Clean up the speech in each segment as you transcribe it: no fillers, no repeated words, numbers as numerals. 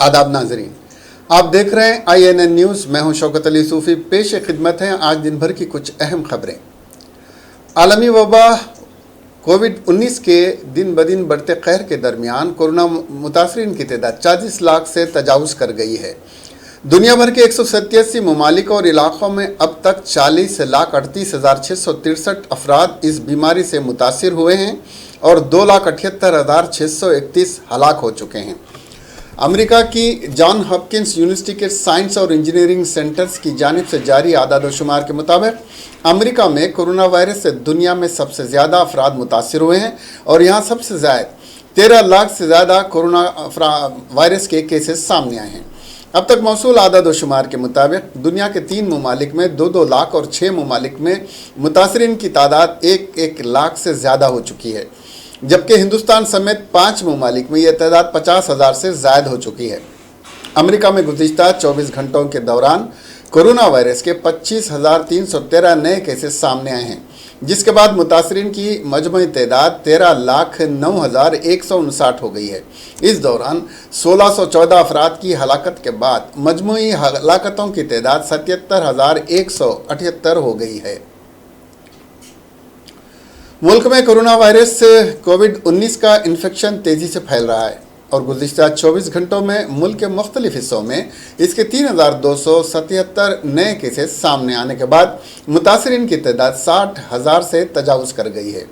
आदाब नाजरीन, आप देख रहे हैं INN न्यूज़। मैं हूं शौकत अली सूफ़ी। पेश खिदमत हैं आज दिन भर की कुछ अहम खबरें। आलमी वबा कोविड-19 के दिन ब दिन बढ़ते कहर के दरमियान कोरोना मुतासरीन की तादाद 40 लाख से तजावुज़ कर गई है। दुनिया भर के 187 ममालिक और इलाक़ों में अब तक 40,38,663 अफराद इस बीमारी से मुतासिर हुए हैं और 2,78,631 हलाक हो चुके हैं। अमेरिका की जॉन हॉपकिंस यूनिवर्सिटी के साइंस और इंजीनियरिंग सेंटर्स की जानिब से जारी आदाद शुमार के मुताबिक अमेरिका में कोरोना वायरस से दुनिया में सबसे ज़्यादा अफराद मुतासिर हुए हैं और यहाँ सबसे ज़्यादा 13 लाख से ज़्यादा कोरोना वायरस के केसेस सामने आए हैं। अब तक मौसूल आदाद शुमार के मुताबिक दुनिया के 3 ममालिक में 2-2 लाख और 6 ममालिक में मुतासरीन की तादाद 1-1 लाख से ज़्यादा हो चुकी है, जबकि हिंदुस्तान समेत 5 ममालिक में यह तादाद 50,000 से ज़ायद हो चुकी है। अमेरिका में गुज़िश्ता 24 घंटों के दौरान कोरोना वायरस के 25,313 नए केसेस सामने आए हैं, जिसके बाद मुतासरीन की मजमूई तादाद 13,09,159 हो गई है। इस दौरान 1,614 अफराद की हलाकत के बाद मजमूई हलाकतों की तादाद 77,178 हो गई है। मुल्क में कोरोना वायरस कोविड-19 का इन्फेक्शन तेज़ी से फैल रहा है और गुज़िश्ता 24 घंटों में मुल्क के मुख्तलिफ हिस्सों में इसके 3,277 नए केसेस सामने आने के बाद मुतासरीन की तादाद 60,000 से तजावुज़ कर गई है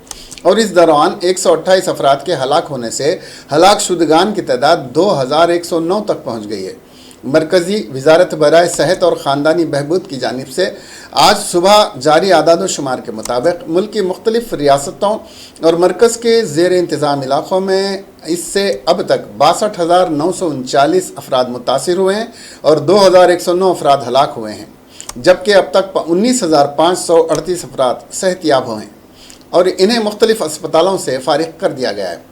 और इस दौरान 128 अफराद के हलाक होने से हलाक शुदगान की तादाद 2,109 तक पहुँच गई है। मरकज़ी वज़ारत बराए सेहत और ख़ानदानी बहबूद की जानिब से आज सुबह जारी आदाद शुमार के मुताबिक मुल्क की मुख्तलिफ रियासतों और मरकज़ के ज़ेर इंतज़ाम इलाक़ों में इससे अब तक 62,939 अफराद मुतासिर हुए हैं और 2,109 अफराद हलाक हुए हैं, जबकि अब तक 19,538 अफराद सेहतियाब हुए हैं और इन्हें मुख्तलिफ अस्पतालों से फ़ारिग कर दिया गया है।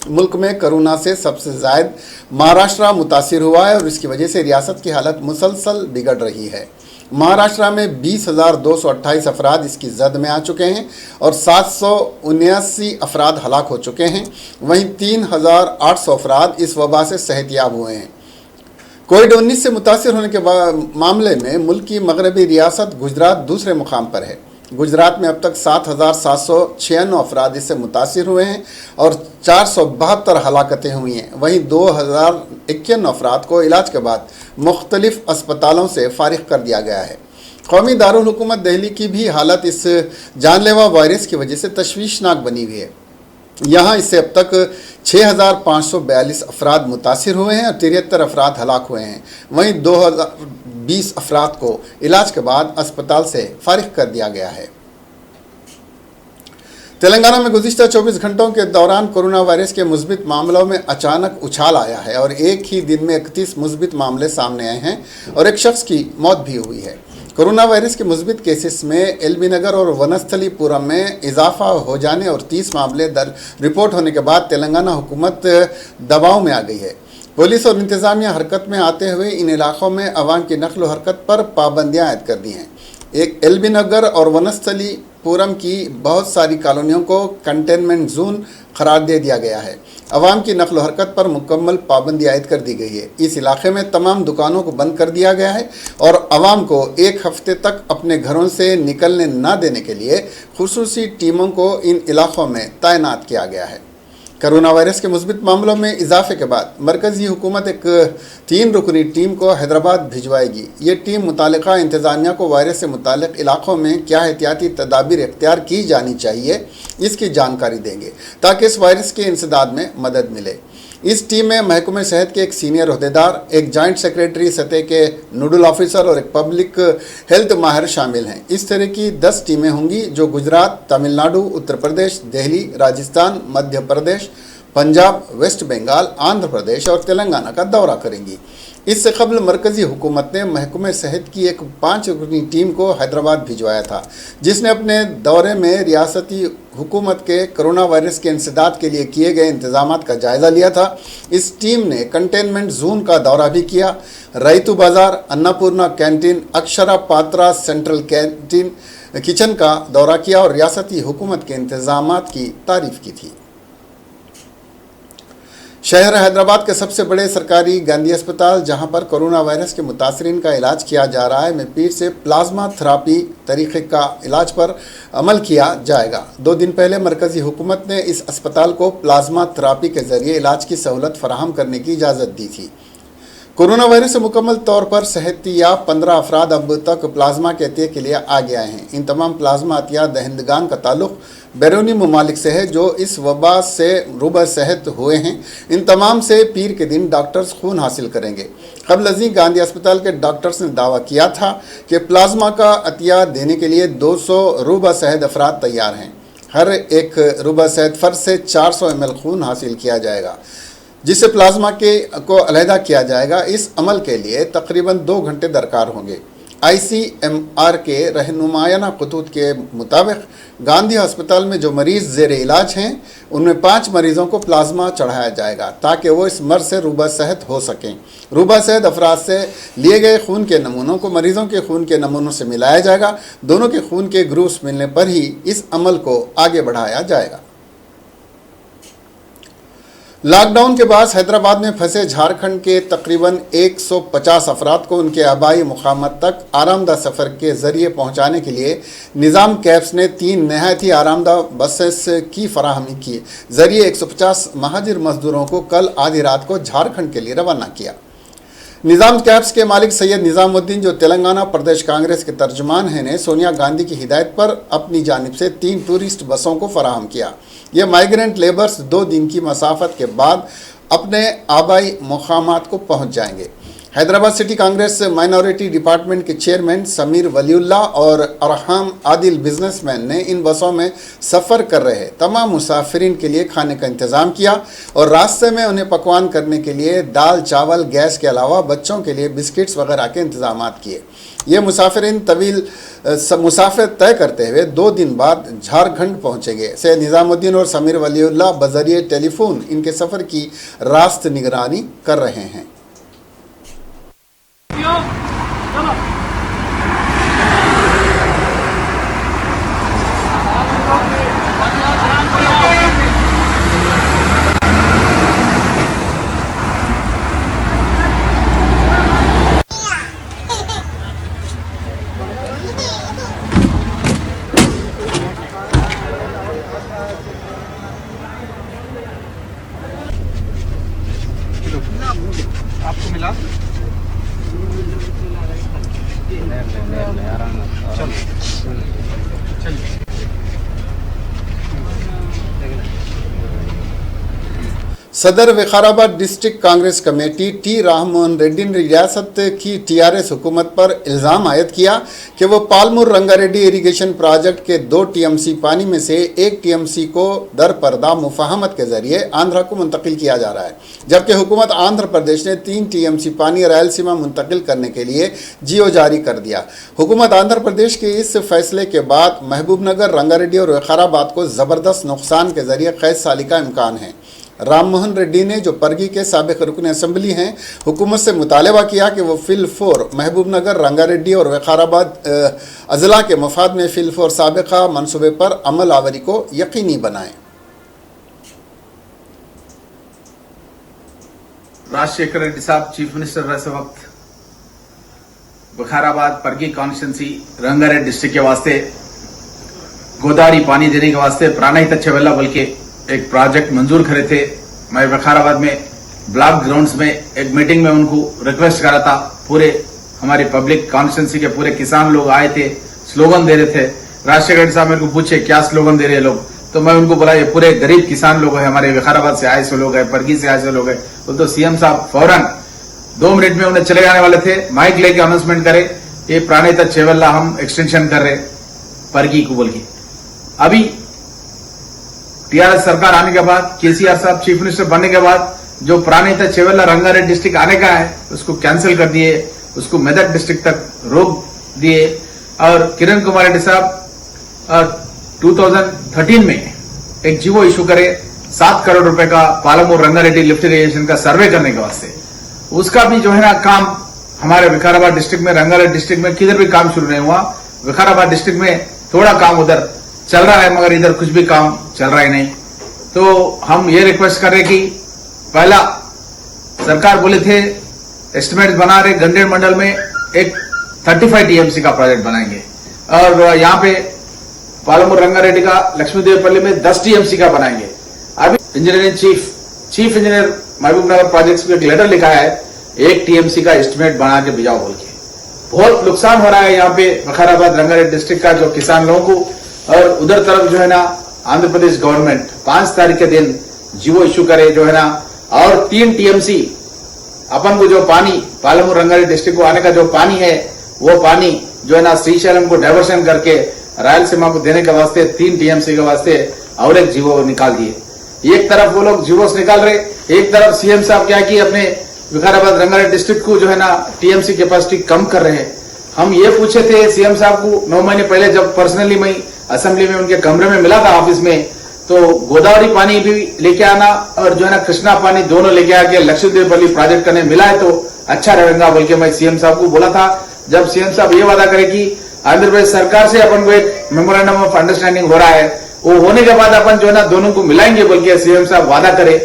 मुल्क में कोरोना से सबसे ज़्यादा महाराष्ट्र मुतासिर हुआ है और इसकी वजह से रियासत की हालत मुसलसल बिगड़ रही है। महाराष्ट्र में 20,228 अफराद इसकी जद में आ चुके हैं और 779 अफराद हलाक हो चुके हैं। वहीं 3,800 अफराद इस वबा से सेहतियाब हुए हैं। कोविड-19 से मुतासिर होने के मामले में मुल्क की मगरबी रियासत गुजरात दूसरे मुकाम पर है। गुजरात में अब तक 7,796 अफराद इससे मुतासिर हुए हैं और 472 हलाकतें हुई हैं। वहीं 2,051 अफराद को इलाज के बाद मुख्तलिफ अस्पतालों से फ़ारिग कर दिया गया है। कौमी दारुल हुकूमत दिल्ली की भी हालत इस जानलेवा वायरस की वजह से तशवीशनाक बनी हुई है। यहाँ इससे अब तक 6,542 अफराद मुतासिर हुए हैं और 73 अफराद हलाक हुए हैं। वहीं 2,020 अफराद को इलाज के बाद अस्पताल से फ़ारिग कर दिया गया है। तेलंगाना में गुज़िश्ता 24 घंटों के दौरान कोरोना वायरस के मुस्बित मामलों में अचानक उछाल आया है और एक ही दिन में 31 मुस्बित मामले सामने आए हैं और एक शख्स की मौत भी हुई है। कोरोना वायरस के मुस्बित केसेस में एलबी नगर और वनस्थलीपुरम में इजाफा हो जाने और 30 मामले रिपोर्ट होने के बाद तेलंगाना हुकूमत दबाव में आ गई है। पुलिस और इंतज़ामिया हरकत में आते हुए इन इलाक़ों में अवाम की नकल हरकत पर पाबंदियाँ आयद कर दी हैं। एक एलबी नगर और वनस्थलीपुरम की बहुत सारी कॉलोनियों को कंटेनमेंट जोन करार दे दिया गया है। अवाम की नकल हरकत पर मुकम्मल पाबंदी आयद कर दी गई है। इस इलाके में तमाम दुकानों को बंद कर दिया गया है और अवाम को 1 हफ्ते तक अपने घरों से निकलने न देने के लिए खुसूसी टीमों को इन इलाक़ों में तैनात किया गया है। कोरोना वायरस के मुस्बित मामलों में इजाफे के बाद मरकज़ी हुकूमत एक 3 रुकनी टीम को हैदराबाद भिजवाएगी। ये टीम मुतालिका इंतज़ामिया को वायरस से मुतालिक इलाक़ों में क्या एहतियाती तदाबीर इख्तियार की जानी चाहिए इसकी जानकारी देंगे ताकि इस वायरस के इंसदाद में मदद मिले। इस टीम में महकमे सेहत के एक सीनियर अहदेदार, एक जॉइंट सेक्रेटरी सतह के नोडल ऑफिसर और एक पब्लिक हेल्थ माहिर शामिल हैं। इस तरह की 10 टीमें होंगी जो गुजरात, तमिलनाडु, उत्तर प्रदेश, दिल्ली, राजस्थान, मध्य प्रदेश, पंजाब, वेस्ट बंगाल, आंध्र प्रदेश और तेलंगाना का दौरा करेंगी। इससे कबल मरकज़ी हुकूमत ने महकमे सेहत की एक 5 रुकनी टीम को हैदराबाद भिजवाया था, जिसने अपने दौरे में रियासती हुकूमत के कोरोना वायरस के इंसदाद के लिए किए गए इंतजामात का जायज़ा लिया था। इस टीम ने कंटेनमेंट जोन का दौरा भी किया, रैतु बाज़ार, Annapurna canteen, Akshara Patra central canteen kitchen का दौरा किया और रियासती हुकूमत के इंतजामात की तारीफ़ की थी। शहर हैदराबाद के सबसे बड़े सरकारी गांधी अस्पताल जहां पर कोरोना वायरस के मुतासरीन का इलाज किया जा रहा है में पीर से प्लाज्मा थेरापी तरीके का इलाज पर अमल किया जाएगा। 2 दिन पहले मरकजी हुकूमत ने इस अस्पताल को प्लाज्मा थेरापी के जरिए इलाज की सहूलत फराहम करने की इजाज़त दी थी। कोरोना वायरस से मुकम्मल तौर पर सेहतियाब 15 अफराद अब तक प्लाज्मा के अतिया के लिए आगे आए हैं। इन तमाम प्लाज्मा अतिया दहिंदगान का ताल्लुक बैरूनी ममालिक से है जो इस वबा से रुबा सेहत हुए हैं। इन तमाम से पीर के दिन डॉक्टर्स खून हासिल करेंगे। कबल अज़ीं गांधी अस्पताल के डॉक्टर्स ने दावा किया था कि प्लाज्मा का अतिया देने के लिए 200 रुबा सेहत अफराद तैयार हैं। हर एक रुबा सेहत फर्द से 400 ml खून हासिल किया जाएगा जिससे प्लाज्मा को अलहदा किया जाएगा। इस अमल के लिए तकरीबन 2 घंटे दरकार होंगे। ICMR के रहनुमायाना खतूत के मुताबिक गांधी अस्पताल में जो मरीज़ ज़ेर इलाज हैं उनमें 5 मरीज़ों को प्लाज्मा चढ़ाया जाएगा ताकि वो इस मर्ज से रुबा सेहत हो सकें। रुबा सेहत अफराद से लिए गए खून के नमूनों को मरीज़ों के खून के नमूनों से मिलाया जाएगा। दोनों के खून के ग्रुप्स मिलने पर ही इस अमल को आगे बढ़ाया जाएगा। लॉकडाउन के बाद हैदराबाद में फंसे झारखंड के तकरीबन 150 अफराद को उनके आबाई मुकामात तक आरामदा सफ़र के ज़रिए पहुंचाने के लिए निज़ाम कैब्स ने 3 नहायत ही आरामदा बसेस की फराहमी की ज़रिए 150 महाजिर मजदूरों को कल आधी रात को झारखंड के लिए रवाना किया। निज़ाम कैब्स के मालिक सैयद निज़ामुद्दीन जो तेलंगाना प्रदेश कांग्रेस के तर्जुमान हैं ने सोनिया गांधी की हिदायत पर अपनी जानिब से 3 टूरिस्ट बसों को फराहम किया। ये माइग्रेंट लेबर्स 2 दिन की मसाफत के बाद अपने आबाई मुकामात को पहुंच जाएंगे। Hyderabad city Congress minority department के चेयरमैन समीर वलीउल्लाह और अरहम आदिल बिजनेसमैन ने इन बसों में सफ़र कर रहे तमाम मुसाफिरीन के लिए खाने का इंतज़ाम किया और रास्ते में उन्हें पकवान करने के लिए दाल चावल गैस के अलावा बच्चों के लिए बिस्किट्स वगैरह के इंतज़ाम किए। ये मुसाफिरीन तवील मुसाफिर तय करते हुए 2 दिन बाद झारखंड पहुंचेंगे। सैयद निज़ामुद्दीन और समीर वलीउल्लाह बज़रिए टेलीफोन इनके सफ़र की रास्त निगरानी कर रहे हैं। आपको मिला चलिए सदर Vikarabad district Congress committee T Rammohan Reddy ने रियासत की TRS हुकूमत पर इल्ज़ाम आयद किया कि वो पालमूर रंगारेड्डी इरीगेशन प्रोजेक्ट के 2 TMC पानी में से 1 TMC को दर पर्दा मुफाहमत के जरिए आंध्रा को मुंतकिल किया जा रहा है, जबकि हुकूमत आंध्र प्रदेश ने 3 TMC पानी रायलसीमा मुंतकिल करने के लिए जियो जारी कर दिया। हुकूमत आंध्र प्रदेश के इस फैसले के बाद महबूबनगर, रंगारेड्डी और विकाराबाद को ज़बरदस्त नुकसान के जरिए कैद साली का इम्कान है। राममोहन रेड्डी ने जो परगी के साबिक रुकन असम्बली हैं हुकूमत से मुतालबा किया कि वो फिल-4 महबूबनगर, रंगारेड्डी और विकाराबाद अजला के मफाद में फिल-4 साबिका मनसूबे पर अमल आवरी को यकीनी बनाएं। राजशेखर रेड्डी साहब चीफ मिनिस्टर रहे वक्त विकाराबाद परगी कॉन्स्टिट्यूंसी रंगारेड्डी डिस्ट्रिक्ट के वास्ते गोदावरी पानी देने के वास्ते प्राणहिता चेवेला बल्कि एक प्रोजेक्ट मंजूर करे थे। मैं विकाराबाद में ब्लॉक ग्राउंड्स में एक मीटिंग में उनको रिक्वेस्ट करा था। पूरे हमारी पब्लिक कॉन्स्टिट्यूंसी के पूरे किसान लोग आए थे, स्लोगन दे रहे थे। राजशेखर रेड्डी साहब मेरे को पूछे क्या स्लोगन दे रहे लोग, तो मैं उनको बोला ये पूरे गरीब किसान लोग हैं, हमारे विकाराबाद से आए से लोग हैं, परगी से आए से लोग हैं। तो सीएम साहब फौरन 2 मिनट में उन्हें चले जाने वाले थे, माइक लेके अनाउंसमेंट करे ये प्राणहिता चेवेला हम एक्सटेंशन कर रहे परगी को बोल के। अभी TRS सरकार आने के बाद, केसीआर साहब चीफ मिनिस्टर बनने के बाद जो प्राणहिता चेवेला रंगारेड्डी डिस्ट्रिक्ट आने का है उसको कैंसिल कर दिए, उसको मेदक डिस्ट्रिक्ट तक रोक दिए। और किरण कुमार रेड्डी साहब 2013 में एक जीवो इशू करे 7 करोड़ रुपए का पालमूर रंगारेड्डी लिफ्ट इरिगेशन का सर्वे करने के वास्ते। उसका भी जो है ना काम हमारे विकाराबाद डिस्ट्रिक्ट में, रंगारेड्डी डिस्ट्रिक्ट में किधर भी काम शुरू नहीं हुआ। विकाराबाद डिस्ट्रिक्ट में थोड़ा काम उधर चल रहा है मगर इधर कुछ भी काम चल रहा है नहीं। तो हम ये रिक्वेस्ट कर रहे कि पहला सरकार बोले थे एस्टिमेट बना रहे गंडेर मंडल में एक 35 टीएमसी का प्रोजेक्ट बनाएंगे और यहाँ पे पालमूर रंगारेड्डी का लक्ष्मीदेवपल्ली में 10 टीएमसी का बनाएंगे। अभी इंजीनियरिंग चीफ इंजीनियर महबूब नगर प्रोजेक्ट्स को एक लेटर लिखा है 1 टीएमसी का एस्टिमेट बना के भिजाओ बोल के। बहुत नुकसान हो रहा है यहाँ पे बखाराबाद रंगारेड्डी डिस्ट्रिक्ट का जो किसान लोगों को, और उधर तरफ जो है ना आंध्र प्रदेश गवर्नमेंट 5 तारीख के दिन जीवो इश्यू करे जो है ना, और 3 टीएमसी अपन को जो पानी पालमूर रंगारेड्डी डिस्ट्रिक्ट को आने का जो पानी है वो पानी जो है ना श्रीशैलम को डाइवर्शन करके रायलसीमा को देने के वास्ते 3 टीएमसी के वास्ते और एक जीवो निकाल दिए। एक तरफ वो लोग जीवोस निकाल रहे, एक तरफ सीएम साहब क्या किए अपने विकाराबाद रंगारेड्डी डिस्ट्रिक्ट को जो है ना टीएमसी कैपेसिटी कम कर रहे हैं। हम ये पूछे थे सीएम साहब को 9 महीने पहले जब पर्सनली मैं असेंबली में उनके कमरे में मिला था ऑफिस में, तो गोदावरी पानी भी लेके आना और जो है ना कृष्णा पानी दोनों लेके आके लक्ष्मीदेवपल्ली प्रोजेक्ट करने मिला है तो अच्छा रहेगा बोल के मैं सीएम साहब को बोला था। जब सीएम साहब ये वादा करे कि आंध्र प्रदेश सरकार से अपन को एक मेमोरेंडम ऑफ अंडरस्टैंडिंग हो रहा है, वो होने के बाद अपन जो है ना दोनों को मिलाएंगे बोल के सीएम साहब वादा करे,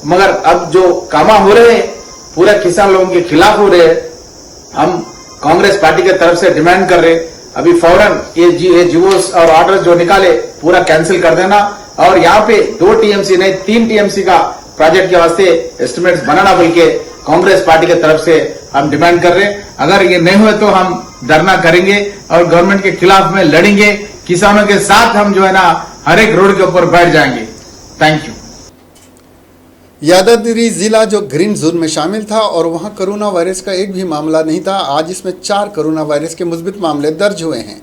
मगर अब जो कामा हो रहे हैं पूरे किसान लोगों के खिलाफ हो रहे हैं। हम कांग्रेस पार्टी के तरफ से डिमांड कर रहे अभी फौरन ये जीवोस और ऑर्डर जो निकाले पूरा कैंसिल कर देना और यहाँ पे 2 टीएमसी नहीं 3 टीएमसी का प्रोजेक्ट के वास्ते एस्टिमेट्स बनाना बोल के कांग्रेस पार्टी के तरफ से हम डिमांड कर रहे हैं। अगर ये नहीं हुए तो हम धरना करेंगे और गवर्नमेंट के खिलाफ में लड़ेंगे। किसानों के साथ हम जो है ना हर एक रोड के ऊपर बैठ जाएंगे। Thank you. यादाद्री जिला जो ग्रीन जोन में शामिल था और वहां कोरोना वायरस का एक भी मामला नहीं था, आज इसमें 4 कोरोना वायरस के मुस्बित मामले दर्ज हुए हैं।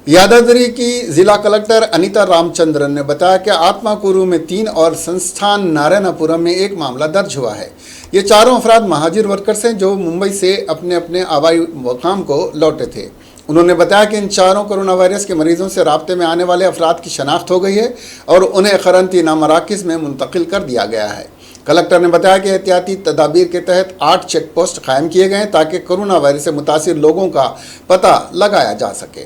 यादाद्री की जिला कलेक्टर अनीता रामचंद्रन ने बताया कि आत्माकुरु में 3 और संस्थान नारायणपुरम में 1 मामला दर्ज हुआ है। ये चारों अफराद महाजिर वर्कर्स हैं जो मुंबई से अपने अपने आबाई मुकाम को लौटे थे। उन्होंने बताया कि इन चारों कोरोना वायरस के मरीजों से राब्ते में आने वाले अफराद की शनाख्त हो गई है और उन्हें क़रंतीना मराकिज़ में मुंतकिल कर दिया गया है। कलेक्टर ने बताया कि एहतियाती तदाबीर के तहत 8 चेक पोस्ट कायम किए गए हैं ताकि कोरोना वायरस से मुतासिर लोगों का पता लगाया जा सके।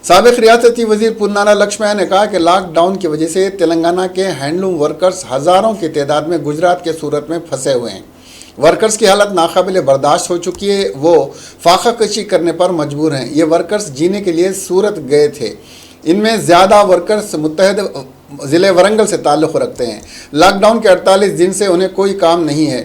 साबिक रियासती वजीर पुन्नाना लक्ष्मण ने कहा कि लॉकडाउन की वजह से तेलंगाना के हैंडलूम वर्कर्स हज़ारों की तादाद में गुजरात के सूरत में फंसे हुए हैं। वर्कर्स की हालत नाकाबिल बर्दाश्त हो चुकी है, वो फाका कशी करने पर मजबूर हैं। ये वर्कर्स जीने के लिए सूरत गए थे। इनमें ज़्यादा वर्कर्स मुत्तहद ज़िले वरंगल से ताल्लुक़ रखते हैं। लॉकडाउन के 48 दिन से उन्हें कोई काम नहीं है,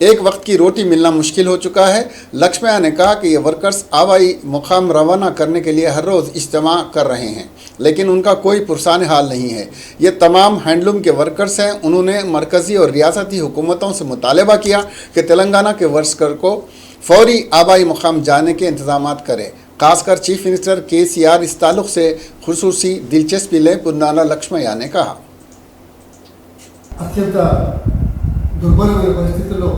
एक वक्त की रोटी मिलना मुश्किल हो चुका है। लक्ष्मण ने कहा कि ये वर्कर्स आवाई मुकाम रवाना करने के लिए हर रोज़ इज्तिमा कर रहे हैं, लेकिन उनका कोई पुरसान हाल नहीं है। ये तमाम हैंडलूम के वर्कर्स हैं। उन्होंने मरकज़ी और रियासती हुकूमतों से मुतालबा किया कि तेलंगाना के वर्कर को फौरी आबाई मुकाम जाने के इंतजाम करें। खासकर चीफ मिनिस्टर KCR इस ताल्लुक़ से खुसूसी दिलचस्पी लें। पुन्नाना लक्ष्मయ్య ने कहा, అత్యంత దుర్బలమైన పరిస్థితుల్లో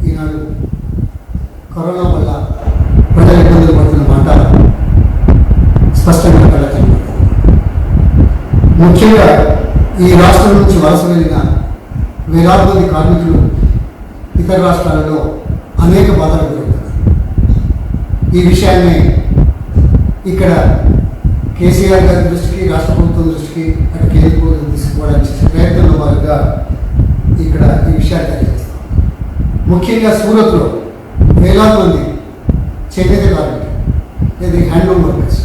ఈనాడు కరోనా వల్ల ప్రజలు ఇబ్బందులు పడుతున్న మాట స్పష్టంగా కనబడుతుంది. ముఖ్యంగా ఈ రాష్ట్రం నుంచి వలస వెళ్ళిన వేలాది మంది కార్మికులు ఇతర రాష్ట్రాలలో అనేక బాధలు ఎదుర్కొంటున్నారు. ఈ విషయాన్ని ఇక్కడ కేసీఆర్ గారి దృష్టికి, రాష్ట్ర ప్రభుత్వం దృష్టికి, అటు కేంద్ర ప్రభుత్వం తీసుకోవడానికి చేసే ప్రయత్నంలో భాగంగా ఇక్కడ ఈ విషయాన్ని తెలియజేస్తాం. ముఖ్యంగా సూరత్లో వేలాది మంది చేనేత కార్మికులు, లేదా హ్యాండ్లూమ్ వర్కర్స్,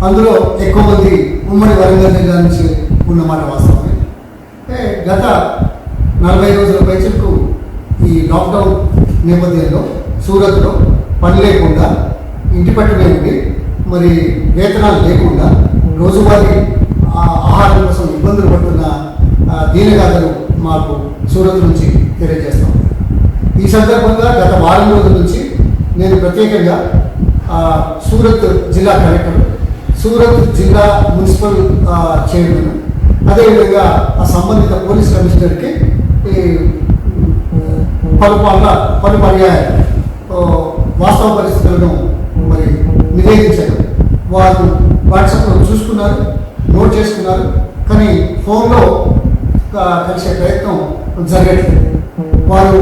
అందులో ఎక్కువ మంది ఉమ్మడి వరంగల్ జిల్లా నుంచి ఉన్నమాట వాస్తవమే. గత 40 రోజుల పైచలకు ఈ లాక్డౌన్ నేపథ్యంలో సూరత్లో పని లేకుండా ఇంటి పట్టునే ఉండి మరి వేతనాలు లేకుండా రోజువారీ ఆహారం కోసం ఇబ్బందులు పడుతున్న దీనగాథలు మాకు సూరత్ నుంచి తెలియజేస్తాం. ఈ సందర్భంగా గత వారం రోజుల నుంచి నేను ప్రత్యేకంగా సూరత్ జిల్లా కలెక్టర్, సూరత్ జిల్లా మున్సిపల్ చైర్మన్, అదేవిధంగా ఆ సంబంధిత పోలీస్ కమిషనర్కి పలు పర్యాయాలు వాస్తవ పరిస్థితులను మరి నివేదించారు. వారు వాట్సాప్లో చూసుకున్నారు, నోట్ చేసుకున్నారు, కానీ ఫోన్లో కలిసే ప్రయత్నం జరగట్లేదు. వారు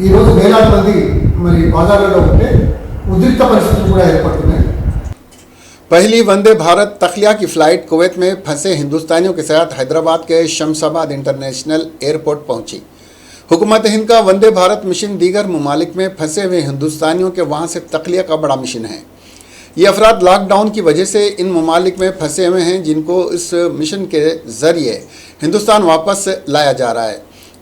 ఈరోజు వేలాది మంది మరి బజార్లలో ఉంటే ఉద్రిక్త పరిస్థితులు కూడా ఏర్పడుతున్నాయి. पहली वंदे भारत तखलिया की फ्लाइट कुवैत में फंसे हिंदुस्तानियों के साथ हैदराबाद के शमशाबाद इंटरनेशनल एयरपोर्ट पहुंची। हुकूमत हिंद का वंदे भारत मिशन दीगर ममालिक में फंसे हुए हिंदुस्तानियों के वहां से तखलिया का बड़ा मिशन है। ये अफराद लॉकडाउन की वजह से इन ममालिक में फंसे हुए हैं, जिनको इस मिशन के ज़रिए हिंदुस्तान वापस लाया जा रहा है।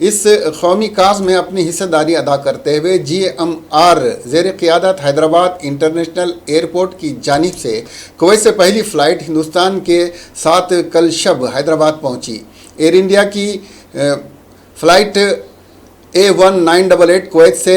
इस कौमी काज में अपनी हिस्सेदारी अदा करते हुए GMR ज़ेर क़ियादत हैदराबाद इंटरनेशनल एयरपोर्ट की जानिब से कुवैत से पहली फ़्लाइट हिंदुस्तान के साथ कल शब हैदराबाद पहुंची। एयर इंडिया की फ़्लाइट A1988 कुवैत से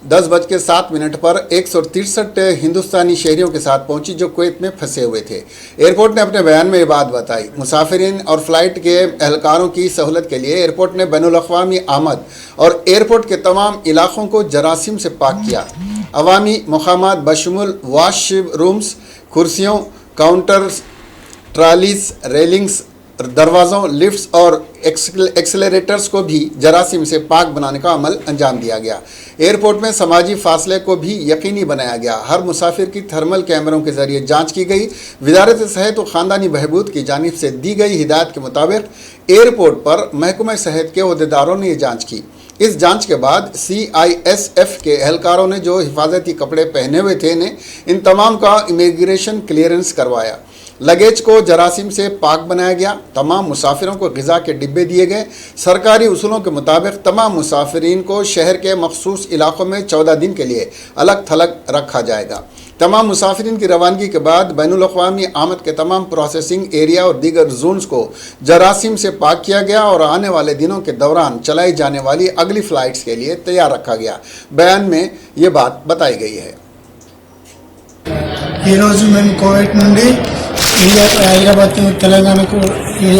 10:07 पर 163 हिंदुस्तानी शहरियों के साथ पहुंची, जो कुवैत में फंसे हुए थे। एयरपोर्ट ने अपने बयान में ये बात बताई। मुसाफिरीन और फ्लाइट के एहलकारों की सहूलत के लिए एयरपोर्ट ने बैनुल-अक़वामी आमद और एयरपोर्ट के तमाम इलाकों को जरासीम से पाक किया। अवामी मकामात बशमुल वॉश रूम्स, कुर्सियों, काउंटर्स, ट्रालीज, रेलिंग्स, दरवाज़ों, लिफ्ट्स और एक्सेलरेटर्स को भी जरासीम से पाक बनाने का अमल अंजाम दिया गया। एयरपोर्ट में समाजी फासले को भी यकीनी बनाया गया। हर मुसाफिर की थर्मल कैमरों के जरिए जांच की गई। वज़ारत सेहत और ख़ानदानी बहबूद की जानिब से दी गई हिदायत के मुताबिक एयरपोर्ट पर महकमा सेहत के अहदेदारों ने ये जाँच की। इस जांच के बाद CISF के एहलकारों ने जो हिफाजती कपड़े पहने हुए थे ने इन तमाम का इमिग्रेशन क्लियरेंस करवाया। लगेज को जरासीम से पाक बनाया गया। तमाम मुसाफिरों को ग़िज़ा के डिब्बे दिए गए। सरकारी उसूलों के मुताबिक तमाम मुसाफिरीन को शहर के मखसूस इलाकों में 14 दिन के लिए अलग थलग रखा जाएगा। तमाम मुसाफिरीन की रवानगी के बाद बैनुल-अक़वामी आमद के तमाम प्रोसेसिंग एरिया और दीगर जोन्स को जरासीम से पाक किया गया और आने वाले दिनों के दौरान चलाई जाने वाली अगली फ़्लाइट्स के लिए तैयार रखा गया। बयान में ये बात बताई गई है। कोविड నుండి ఇండియా హైదరాబాద్ తెలంగాణకు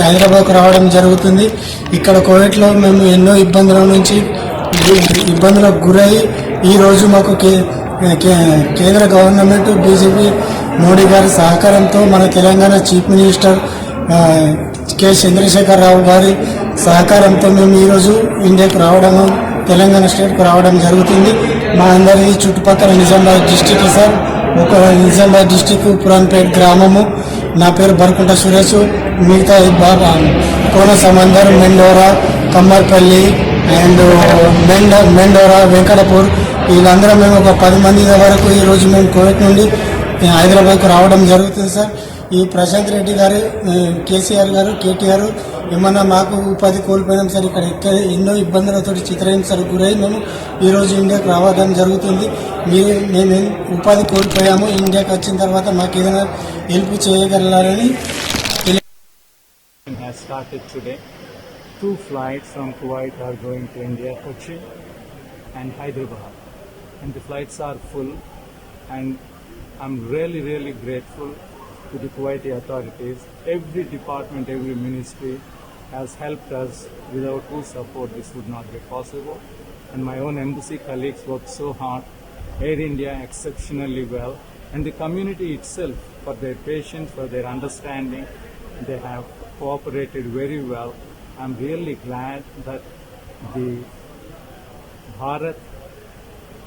హైదరాబాద్కు రావడం జరుగుతుంది। ఇక్కడ కోవిడ్లో మేము ఎన్నో ఇబ్బందులకు గురై ఈరోజు మాకు కేంద్ర గవర్నమెంట్ బీజేపీ మోడీ గారి సహకారంతో మన Telangana chief minister K Chandrashekar Rao గారి సహకారంతో మేము ఈరోజు ఇండియాకు రావడం, తెలంగాణ స్టేట్కు రావడం జరుగుతుంది। మా అందరిది చుట్టుపక్కల నిజామాబాద్ డిస్టిక్ సార్, ఒక నిజామాబాద్ డిస్టిక్ పురాన్పేట్ గ్రామము। నా పేరు బరకుంట సురేష్। మిగతా బాబా కోన సమందర్, మెండోరా, కమ్మర్పల్లి అండ్ మెండోరా, వెంకటపూర్, వీళ్ళందరం మేము ఒక 10 మంది వరకు ఈరోజు మేము కోవిడ్ నుండి హైదరాబాద్కు రావడం జరుగుతుంది సార్। ఈ ప్రశాంత్ రెడ్డి గారు, కేసీఆర్ గారు, కేటీఆర్ ఏమన్నా మాకు ఉపాధి కోల్పోయినాం సార్। ఇక్కడ ఎన్నో ఇబ్బందులతో చిత్రహింసలకు గురై మేము ఈరోజు ఇండియాకు రావడం జరుగుతుంది। మేము ఉపాధి కోల్పోయాము। ఇండియాకి వచ్చిన తర్వాత మాకు ఏదైనా హెల్ప్ చేయగలరని has started today. 2 flights from Kuwait are going to India, Kochi and Hyderabad, and the flights are full, and I'm really grateful to the Kuwaiti authorities. Every department, every ministry has helped us. Without whose support this would not be possible, and my own embassy colleagues worked so hard, Air India exceptionally well, and the community itself for their patience, for their understanding. They have cooperated very well. I'm really glad that the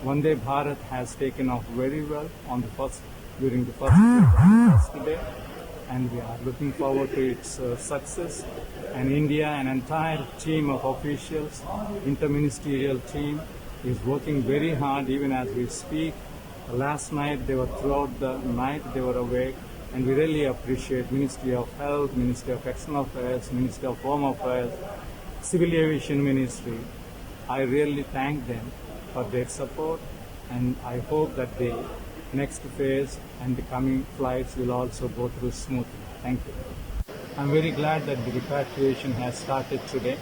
Vande Bharat has taken off very well during the first day, and we are looking forward to its success. And India, an entire team of officials, interministerial team, is working very hard even as we speak. Last night throughout the night they were awake, and we really appreciate Ministry of Health, Ministry of External Affairs, Ministry of Home Affairs, Civil Aviation Ministry. I really thank them for their support, and I hope that the next phase and the coming flights will also go through smoothly. Thank you. I'm very glad that the repatriation has started today.